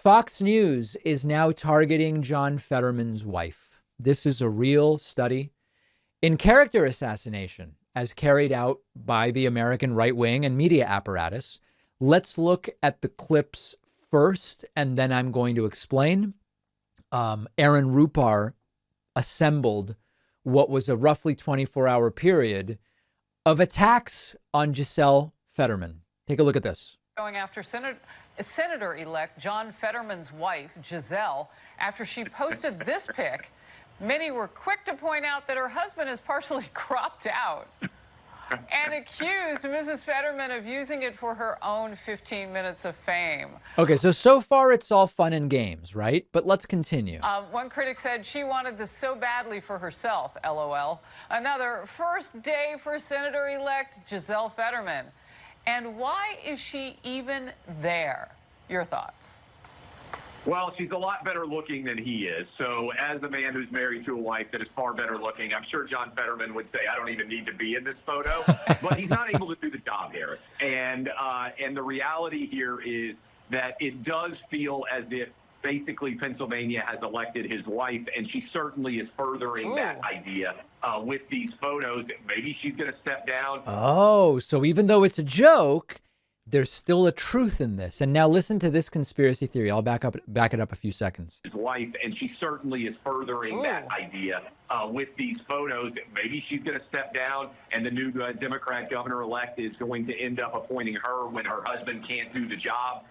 Fox News is now targeting John Fetterman's wife. This is a real study in character assassination as carried out by the American right wing and media apparatus. Let's look at the clips first, and then I'm going to explain. Aaron Rupar assembled what was a roughly 24-hour period of attacks on Gisele Fetterman. Take a look at this. Going after Senator-elect John Fetterman's wife, Gisele, after she posted this pic. Many were quick to point out that her husband is partially cropped out and accused Mrs. Fetterman of using it for her own 15 minutes of fame. Okay, so far it's all fun and games, right? But let's continue. One critic said she wanted this so badly for herself, LOL. Another, first day for Senator-elect Gisele Fetterman. And why is she even there? Your thoughts? Well, she's a lot better looking than he is. So as a man who's married to a wife that is far better looking, I'm sure John Fetterman would say, I don't even need to be in this photo. But he's not able to do the job, Harris. And the reality here is that it does feel as if basically Pennsylvania has elected his wife, and she certainly is furthering that idea with these photos. Maybe she's going to step down. Oh, so even though it's a joke, there's still a truth in this. And now listen to this conspiracy theory. I'll back it up a few seconds. His wife, and she certainly is furthering that idea with these photos. Maybe she's going to step down, and the new Democrat governor-elect is going to end up appointing her when her husband can't do the job.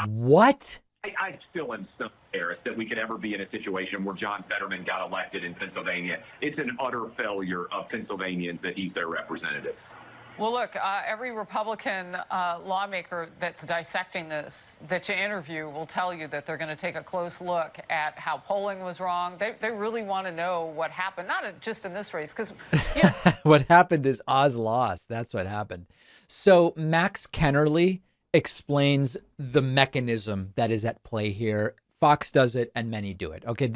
What? I still am stunned, Harris, that we could ever be in a situation where John Fetterman got elected in Pennsylvania. It's an utter failure of Pennsylvanians that he's their representative. Well, look, every Republican lawmaker that's dissecting this that you interview will tell you that they're going to take a close look at how polling was wrong. They really want to know what happened, not just in this race, because what happened is Oz lost. That's what happened. So Max Kennerly explains the mechanism that is at play here. Fox does it and many do it. Okay,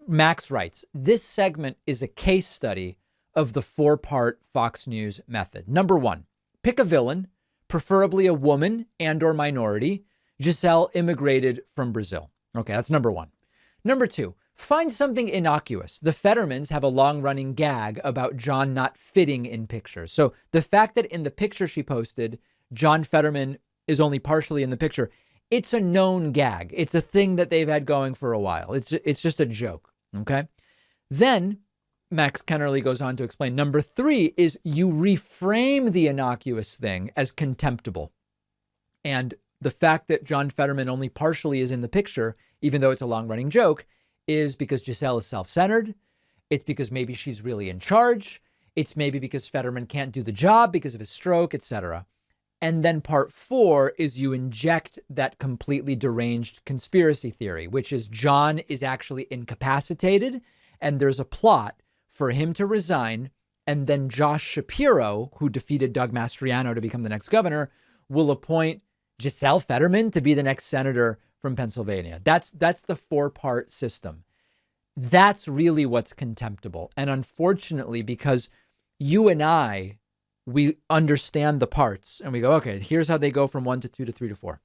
Max writes, this segment is a case study of the 4-part Fox News method. Number 1, pick a villain, preferably a woman and or minority. Gisele immigrated from Brazil. Okay, that's number 1. Number 2, find something innocuous. The Fettermans have a long-running gag about John not fitting in pictures. So the fact that in the picture she posted, John Fetterman is only partially in the picture, it's a known gag. It's a thing that they've had going for a while. It's just a joke, okay? Then Max Kennerly goes on to explain, number 3 is you reframe the innocuous thing as contemptible. And the fact that John Fetterman only partially is in the picture, even though it's a long-running joke, is because Gisele is self-centered. It's because maybe she's really in charge. It's maybe because Fetterman can't do the job because of his stroke, etc. And then part 4 is you inject that completely deranged conspiracy theory, which is John is actually incapacitated and there's a plot for him to resign. And then Josh Shapiro, who defeated Doug Mastriano to become the next governor, will appoint Gisele Fetterman to be the next senator from Pennsylvania. That's the 4-part system. That's really what's contemptible. And unfortunately, because you and I, we understand the parts and we go, okay, here's how they go from 1 to 2 to 3 to 4.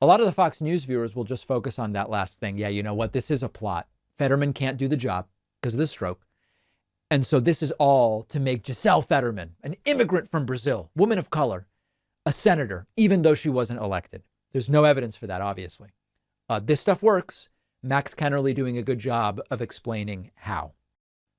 A lot of the Fox News viewers will just focus on that last thing. Yeah, you know what? This is a plot. Fetterman can't do the job because of the stroke. And so this is all to make Gisele Fetterman, an immigrant from Brazil, woman of color, a senator, even though she wasn't elected. There's no evidence for that, obviously. This stuff works. Max Kennerly doing a good job of explaining how.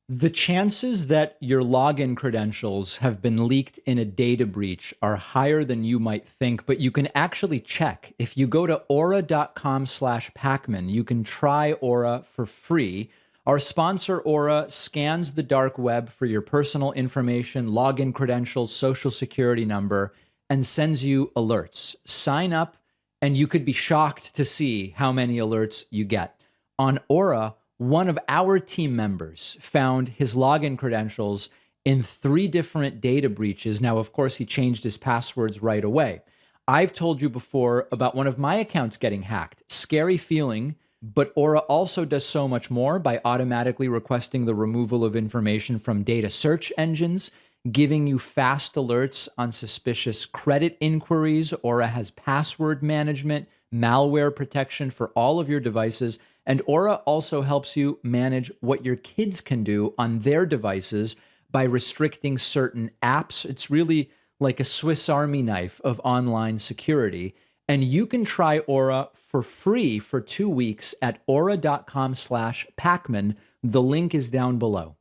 The chances that your login credentials have been leaked in a data breach are higher than you might think, but you can actually check. If you go to aura.com/Pacman, you can try Aura for free. Our sponsor, Aura, scans the dark web for your personal information, login credentials, social security number, and sends you alerts. Sign up, and you could be shocked to see how many alerts you get. On Aura, one of our team members found his login credentials in 3 different data breaches. Now, of course, he changed his passwords right away. I've told you before about one of my accounts getting hacked. Scary feeling, but Aura also does so much more by automatically requesting the removal of information from data search engines, giving you fast alerts on suspicious credit inquiries. Aura has password management, malware protection for all of your devices. And Aura also helps you manage what your kids can do on their devices by restricting certain apps. It's really like a Swiss Army knife of online security. And you can try Aura for free for 2 weeks at aura.com/Pacman. The link is down below.